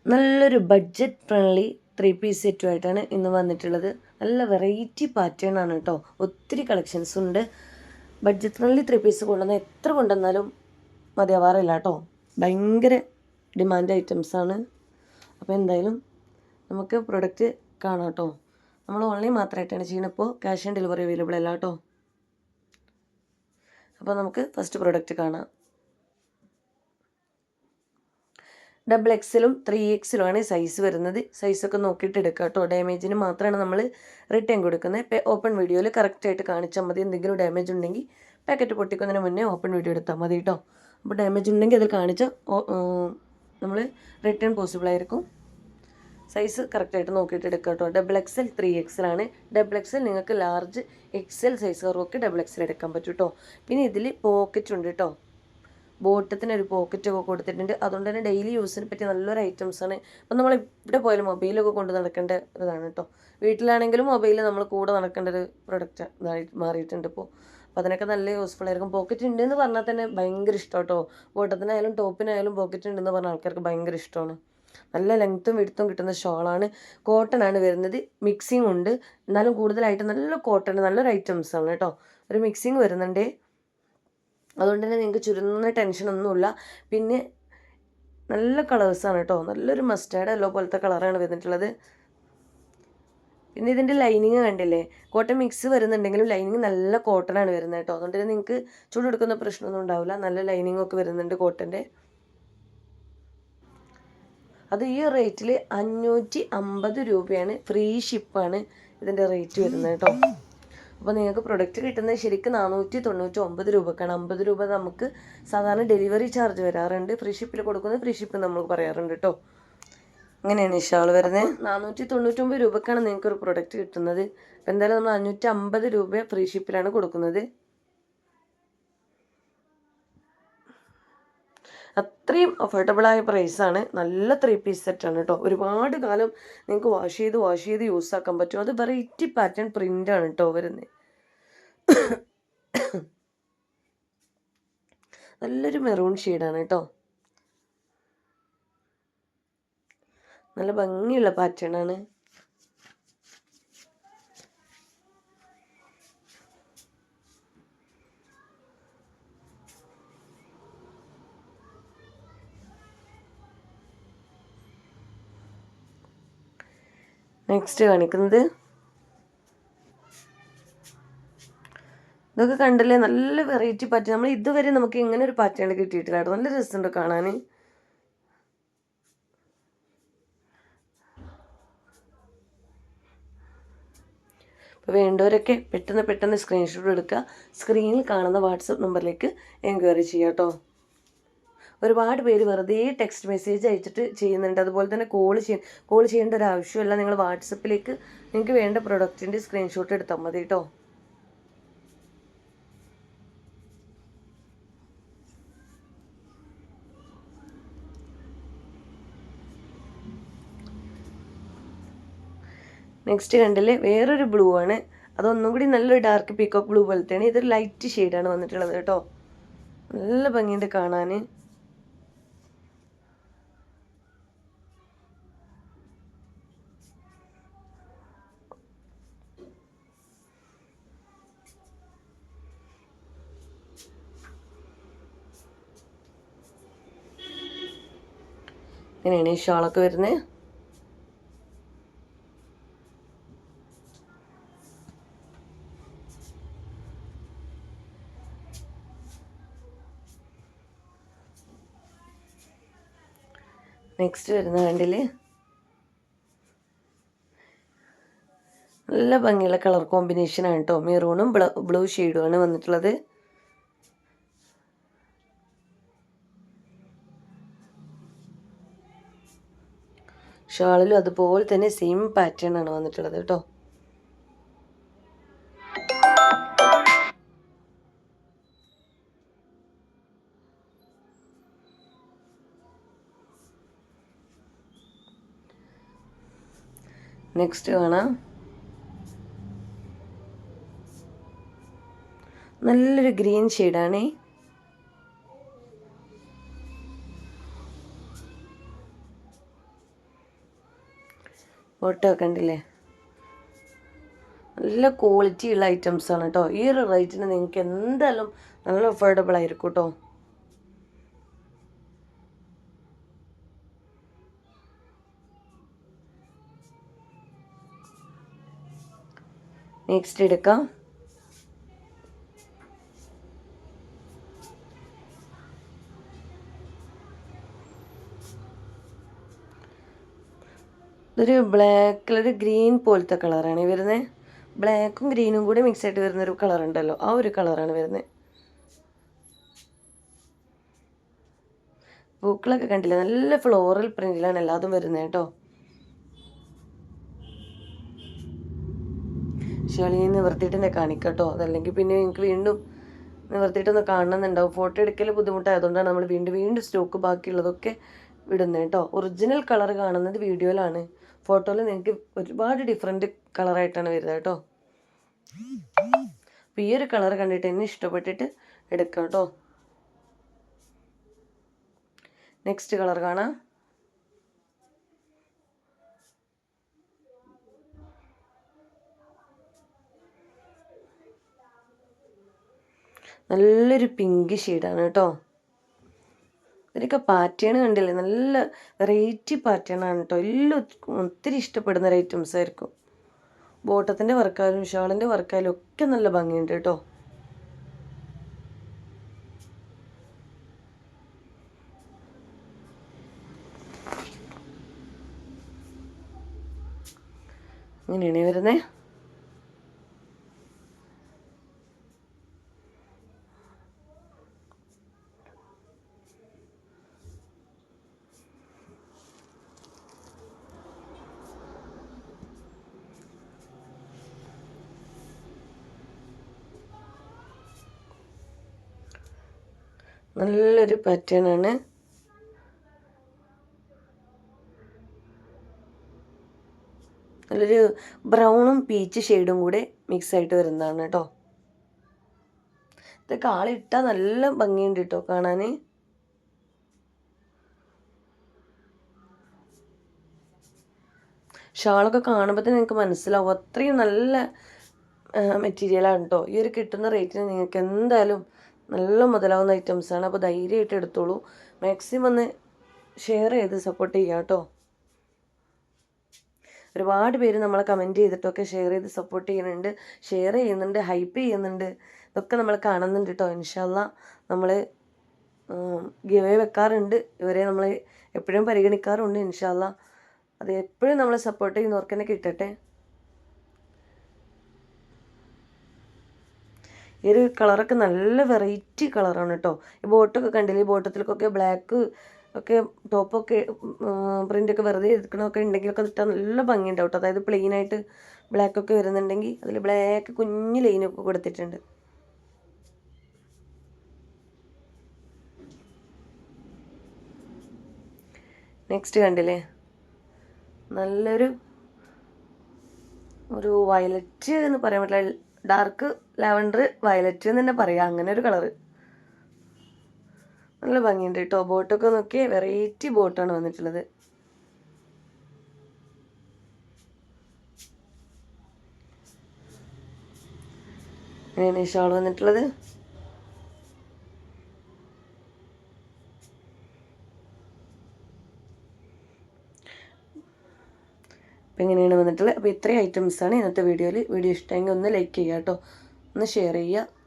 നല്ലൊരു budget friendly 3 piece സെറ്റുമായിട്ടാണ് ഇന്ന് വന്നിട്ടുള്ളത്. നല്ല വെറൈറ്റി പാറ്റേൺ ആണ് കേട്ടോ. ഒത്തിരി കളക്ഷൻസ് ഉണ്ട്. ബഡ്ജറ്റ് ഫ്രണ്ട്ലി 3 പീസ് കൊണ്ടുവന്ന എത്ര കൊണ്ടുവന്നാലും മതിയാവാറില്ല കേട്ടോ. ഭയങ്കര ഡിമാൻഡ് ഐറ്റംസാണ്. അപ്പോൾ എന്തായാലും നമുക്ക് പ്രൊഡക്റ്റ് കാണാം കേട്ടോ. നമ്മൾ ഓൺലൈൻ മാത്രമായിട്ടാണ് ചെയ്യുന്നത്. ഇപ്പോൾ ക്യാഷ് ഓൺ ഡെലിവറി അവൈലബിൾ അല്ല കേട്ടോ. അപ്പോൾ നമുക്ക് ഫസ്റ്റ് പ്രൊഡക്റ്റ് കാണാം. XXL 3XL സൈസ് വരുന്നത്. സൈസൊക്കെ നോക്കിയിട്ട് എടുക്കുക കേട്ടോ. ഡാമേജിന് മാത്രമാണ് നമ്മൾ റിട്ടേൺ കൊടുക്കുന്നത്. ഓപ്പൺ വീഡിയോയിൽ കറക്റ്റായിട്ട് കാണിച്ചാൽ മതി. എന്തെങ്കിലും ഡാമേജ് ഉണ്ടെങ്കിൽ പാക്കറ്റ് പൊട്ടിക്കുന്നതിന് മുന്നേ ഓപ്പൺ വീഡിയോ എടുത്താൽ മതി കേട്ടോ. അപ്പോൾ ഡാമേജ് ഉണ്ടെങ്കിൽ അതിൽ കാണിച്ചാൽ നമ്മൾ റിട്ടേൺ പോസിബിൾ ആയിരിക്കും. സൈസ് കറക്റ്റായിട്ട് നോക്കിയിട്ട് എടുക്കുക കേട്ടോ. XXL 3XL ആണ്. XXL നിങ്ങൾക്ക് ലാർജ് XL സൈസുകാർക്കൊക്കെ XXL എടുക്കാൻ പറ്റും കേട്ടോ. പിന്നെ ഇതിൽ പോക്കറ്റ് ഉണ്ട് കേട്ടോ. ബോട്ടത്തിനൊരു പോക്കറ്റൊക്കെ കൊടുത്തിട്ടുണ്ട്. അതുകൊണ്ട് തന്നെ ഡെയിലി യൂസിന് പറ്റിയ നല്ലൊരു ഐറ്റംസാണ്. അപ്പം നമ്മൾ ഇവിടെ പോയാലും മൊബൈലൊക്കെ കൊണ്ട് നടക്കേണ്ട ഇതാണ് കേട്ടോ. വീട്ടിലാണെങ്കിലും മൊബൈൽ നമ്മൾ കൂടെ നടക്കേണ്ട ഒരു പ്രൊഡക്റ്റ് ഇതായി മാറിയിട്ടുണ്ട് ഇപ്പോൾ. അപ്പോൾ അതിനൊക്കെ നല്ല യൂസ്ഫുൾ ആയിരിക്കും. പോക്കറ്റ് ഉണ്ടെന്ന് പറഞ്ഞാൽ തന്നെ ഭയങ്കര ഇഷ്ടം കേട്ടോ. ബോട്ടത്തിനായാലും ടോപ്പിനായാലും പോക്കറ്റ് ഉണ്ടെന്ന് പറഞ്ഞ ആൾക്കാർക്ക് ഭയങ്കര ഇഷ്ടമാണ്. നല്ല ലെങ്ത്തും വിടുത്തും കിട്ടുന്ന ഷോളാണ്. കോട്ടൺ ആണ് വരുന്നത്. മിക്സിങ് ഉണ്ട്, എന്നാലും കൂടുതലായിട്ട് നല്ല കോട്ടൺ നല്ലൊരു ഐറ്റംസാണ് കേട്ടോ. ഒരു മിക്സിങ് വരുന്നുണ്ട്. അതുകൊണ്ട് തന്നെ നിങ്ങൾക്ക് ചുരുങ്ങുന്ന ടെൻഷനൊന്നുമില്ല. പിന്നെ നല്ല കളേഴ്സാണ് കേട്ടോ. നല്ലൊരു മസ്റ്റാർഡ് യെല്ലോ പോലത്തെ കളറാണ് വന്നിട്ടുള്ളത്. പിന്നെ ഇതിൻ്റെ ലൈനിങ് കണ്ടില്ലേ, കോട്ടൺ മിക്സ് വരുന്നുണ്ടെങ്കിലും ലൈനിങ് നല്ല കോട്ടണാണ് വരുന്നത് കേട്ടോ. അതുകൊണ്ട് തന്നെ നിങ്ങൾക്ക് ചൂടെടുക്കുന്ന പ്രശ്നമൊന്നും ഉണ്ടാവില്ല. നല്ല ലൈനിങ് ഒക്കെ വരുന്നുണ്ട് കോട്ടൻ്റെ. അത് ഈ റേറ്റിൽ 550 രൂപയാണ്. ഫ്രീ ഷിപ്പാണ് ഇതിൻ്റെ റേറ്റ് വരുന്നത് കേട്ടോ. അപ്പോൾ നിങ്ങൾക്ക് പ്രൊഡക്റ്റ് കിട്ടുന്നത് ശരിക്കും 499 രൂപക്കാണ്. 50 രൂപ നമുക്ക് സാധാരണ ഡെലിവറി ചാർജ് വരാറുണ്ട്. ഫ്രീ ഷിപ്പിൽ കൊടുക്കുന്നത് ഫ്രീ ഷിപ്പ് നമ്മൾ പറയാറുണ്ട് കേട്ടോ. അങ്ങനെയാണ് ഈ ഷാൾ വരുന്നത്. 499 രൂപക്കാണ് നിങ്ങൾക്ക് ഒരു പ്രൊഡക്റ്റ് കിട്ടുന്നത്. അപ്പോൾ എന്തായാലും നമ്മൾ 550 രൂപ ഫ്രീ ഷിപ്പിലാണ് കൊടുക്കുന്നത്. അത്രയും അഫോർഡബിളായ പ്രൈസാണ്. നല്ല 3 പീസ് സെറ്റാണ് കേട്ടോ. ഒരുപാട് കാലം നിങ്ങൾക്ക് വാഷ് ചെയ്ത് യൂസ് ആക്കാൻ പറ്റും. അത് വെറൈറ്റി പാറ്റേൺ പ്രിൻ്റാണ് കേട്ടോ വരുന്നത്. നല്ലൊരു മെറൂൺ ഷെയ്ഡാണ് കേട്ടോ. നല്ല ഭംഗിയുള്ള പാറ്റേൺ ആണ്. നെക്സ്റ്റ് കാണിക്കുന്നത് ഇതൊക്കെ കണ്ടല്ലേ, നല്ല വെറൈറ്റി പാറ്റേൺ. നമ്മൾ ഇതുവരെ നമുക്ക് ഇങ്ങനെ ഒരു പാറ്റേൺ കിട്ടിയിട്ടില്ല. നല്ല രസമുണ്ട് കാണാൻ. അപ്പോൾ വേണ്ടവരൊക്കെ പെട്ടെന്ന് സ്ക്രീൻഷോട്ട് എടുക്കുക. സ്ക്രീനിൽ കാണുന്ന വാട്സപ്പ് നമ്പറിലേക്ക് എൻക്വയറി ചെയ്യാം കേട്ടോ. ഒരുപാട് പേര് വെറുതെ ടെക്സ്റ്റ് മെസ്സേജ് അയച്ചിട്ട് ചെയ്യുന്നുണ്ട്. അതുപോലെ തന്നെ കോൾ ചെയ്യേണ്ട ഒരു ആവശ്യമില്ല. നിങ്ങൾ വാട്സപ്പിലേക്ക് നിങ്ങൾക്ക് വേണ്ട പ്രൊഡക്റ്റിൻ്റെ സ്ക്രീൻഷോട്ട് എടുത്താൽ മതി കേട്ടോ. നെക്സ്റ്റ് കണ്ടില്ലേ, വേറൊരു ബ്ലൂ ആണ്. അതൊന്നും കൂടി നല്ലൊരു ഡാർക്ക് പീക്കോക്ക് ബ്ലൂ പോലത്തെയാണ്. ഇതൊരു ലൈറ്റ് ഷെയ്ഡാണ് വന്നിട്ടുള്ളത് കേട്ടോ. നല്ല ഭംഗിയുണ്ട് കാണാൻ. ഇങ്ങനെയാണ് ഈ ഷാളൊക്കെ വരുന്നത്. നെക്സ്റ്റ് വരുന്ന കണ്ടില്ലേ, നല്ല ഭംഗിയുള്ള കളർ കോമ്പിനേഷനാണ് കേട്ടോ. മെറൂണും ബ്ലൂ ഷെയ്ഡുമാണ് വന്നിട്ടുള്ളത്. ഷാളിലും അതുപോലെ തന്നെ സെയിം പാറ്റേൺ ആണ് വന്നിട്ടുള്ളത് കേട്ടോ. നെക്സ്റ്റ് കാണാം, നല്ലൊരു ഗ്രീൻ ഷെയ്ഡാണേ. ബോട്ടോ കണ്ടില്ലേ, നല്ല ക്വാളിറ്റി ഉള്ള ഐറ്റംസാണ് കേട്ടോ. ഈ ഒരു റേറ്റിന് നിങ്ങൾക്ക് എന്തായാലും നല്ല അഫോർഡബിൾ ആയിരിക്കും കേട്ടോ. നെക്സ്റ്റ് എടുക്കാം. ഇതൊരു ബ്ലാക്ക് കളർ ഗ്രീൻ പോലത്തെ കളറാണ് വരുന്നത്. ബ്ലാക്കും ഗ്രീനും കൂടി മിക്സ് ആയിട്ട് വരുന്നൊരു കളർ ഉണ്ടല്ലോ, ആ ഒരു കളറാണ് വരുന്നത്. പൂക്കളൊക്കെ കണ്ടില്ലേ, നല്ല ഫ്ലോറൽ പ്രിന്റിലാണ് എല്ലാതും വരുന്നത് കേട്ടോ. ഷാളി നിവർത്തിയിട്ടെന്നെ കാണിക്കട്ടോ, അതല്ലെങ്കിൽ പിന്നെ എനിക്ക് വീണ്ടും നിവർത്തിയിട്ടൊന്ന് കാണണമെന്നുണ്ടാവും. ഫോട്ടോ എടുക്കൽ ബുദ്ധിമുട്ടായതുകൊണ്ടാണ് നമ്മൾ വീണ്ടും വീണ്ടും സ്റ്റോക്ക് ബാക്കിയുള്ളതൊക്കെ വിടുന്നത് കേട്ടോ. ഒറിജിനൽ കളർ കാണുന്നത് വീഡിയോയിലാണ്, ഫോട്ടോയിൽ നിങ്ങൾക്ക് ഒരുപാട് ഡിഫറെൻറ്റ് കളറായിട്ടാണ് വരുന്നത് കേട്ടോ. അപ്പോൾ ഈ ഒരു കളർ കണ്ടിട്ട് എന്നെ ഇഷ്ടപ്പെട്ടിട്ട് എടുക്കാം കേട്ടോ. നെക്സ്റ്റ് കളർ കാണാം. നല്ലൊരു പിങ്ക് ഷെയ്ഡാണ് കേട്ടോ. ഇതിനൊക്കെ പാറ്റേൺ കണ്ടില്ലേ, നല്ല വെറൈറ്റി പാറ്റേൺ ആണ് കേട്ടോ. എല്ലാം ഒത്തിരി ഇഷ്ടപ്പെടുന്ന ഒരു ഐറ്റംസ് ആയിരിക്കും. ബോട്ടത്തിൻ്റെ വർക്കായാലും ഷാളിൻ്റെ വർക്കായാലും ഒക്കെ നല്ല ഭംഗിയുണ്ട് കേട്ടോ. ഇങ്ങനെയാണ് വരുന്നത്. നല്ലൊരു പാറ്റേൺ ആണ്. നല്ലൊരു ബ്രൗണും പീച്ച് ഷെയ്ഡും കൂടെ മിക്സ് ആയിട്ട് വരുന്നതാണ് കേട്ടോ. ഇതൊക്കെ ആളിട്ടാൽ നല്ല ഭംഗിയുണ്ട് കേട്ടോ കാണാൻ. ഷാളൊക്കെ കാണുമ്പോൾ തന്നെ നിങ്ങൾക്ക് മനസ്സിലാവും, അത്രയും നല്ല മെറ്റീരിയലാണ് കേട്ടോ. ഈ ഒരു കിട്ടുന്ന റേറ്റിന് നിങ്ങൾക്ക് എന്തായാലും നല്ല മുതലാവുന്ന ഐറ്റംസാണ്. അപ്പോൾ ധൈര്യമായിട്ട് എടുത്തോളൂ. മാക്സിമം ഒന്ന് ഷെയർ ചെയ്ത് സപ്പോർട്ട് ചെയ്യാം കേട്ടോ. ഒരുപാട് പേര് നമ്മളെ കമൻറ്റ് ചെയ്തിട്ടൊക്കെ ഷെയർ ചെയ്ത് സപ്പോർട്ട് ചെയ്യുന്നുണ്ട്, ഷെയർ ചെയ്യുന്നുണ്ട്, ഹൈപ്പ് ചെയ്യുന്നുണ്ട്. ഇതൊക്കെ നമ്മൾ കാണുന്നുണ്ട് കേട്ടോ. ഇൻഷാ അല്ലാഹ് നമ്മൾ ഗിവ് വെക്കാറുണ്ട്, ഇവരെ നമ്മൾ എപ്പോഴും പരിഗണിക്കാറുണ്ട്. ഇൻഷാ അല്ലാഹ് അത് എപ്പോഴും നമ്മളെ സപ്പോർട്ട് ചെയ്യുന്നവർക്ക് തന്നെ കിട്ടട്ടെ. ഈ ഒരു കളറൊക്കെ നല്ല വെറൈറ്റി കളറാണ് കേട്ടോ. ഈ ബോട്ടൊക്കെ കണ്ടില്ലേ, ഈ ബോട്ടത്തിലൊക്കെ ബ്ലാക്ക് ഒക്കെ ടോപ്പൊക്കെ പ്രിൻ്റൊക്കെ വെറുതെ എടുക്കണമൊക്കെ ഉണ്ടെങ്കിലൊക്കെ ഇട്ടാൽ നല്ല ഭംഗിയുണ്ടാവും കേട്ടോ. അതായത് പ്ലെയിനായിട്ട് ബ്ലാക്കൊക്കെ വരുന്നുണ്ടെങ്കിൽ അതിൽ ബ്ലാക്ക് കുഞ്ഞ് ലൈനൊക്കെ കൊടുത്തിട്ടുണ്ട്. നെക്സ്റ്റ് കണ്ടില്ലേ, നല്ലൊരു വയലറ്റ് എന്ന് പറയാൻ പറ്റില്ല, ഡാർക്ക് ലാവൻഡർ വയലറ്റ് എന്ന് തന്നെ പറയാം, അങ്ങനെ ഒരു കളറ്. നല്ല ഭംഗിയുണ്ട് കേട്ടോ. ബോട്ടൊക്കെ നോക്കി വെറൈറ്റി ബോട്ടാണ് വന്നിട്ടുള്ളത്. അങ്ങനെയാണ് ഈ ഷാൾ വന്നിട്ടുള്ളത്. അപ്പോൾ ഇങ്ങനെയാണ് വന്നിട്ടുള്ളത്. അപ്പോൾ ഇത്രയും ഐറ്റംസാണ് ഇന്നത്തെ വീഡിയോയിൽ. വീഡിയോ ഇഷ്ടമെങ്കിൽ ഒന്ന് ലൈക്ക് ചെയ്യുക കേട്ടോ, ഒന്ന് ഷെയർ ചെയ്യുക.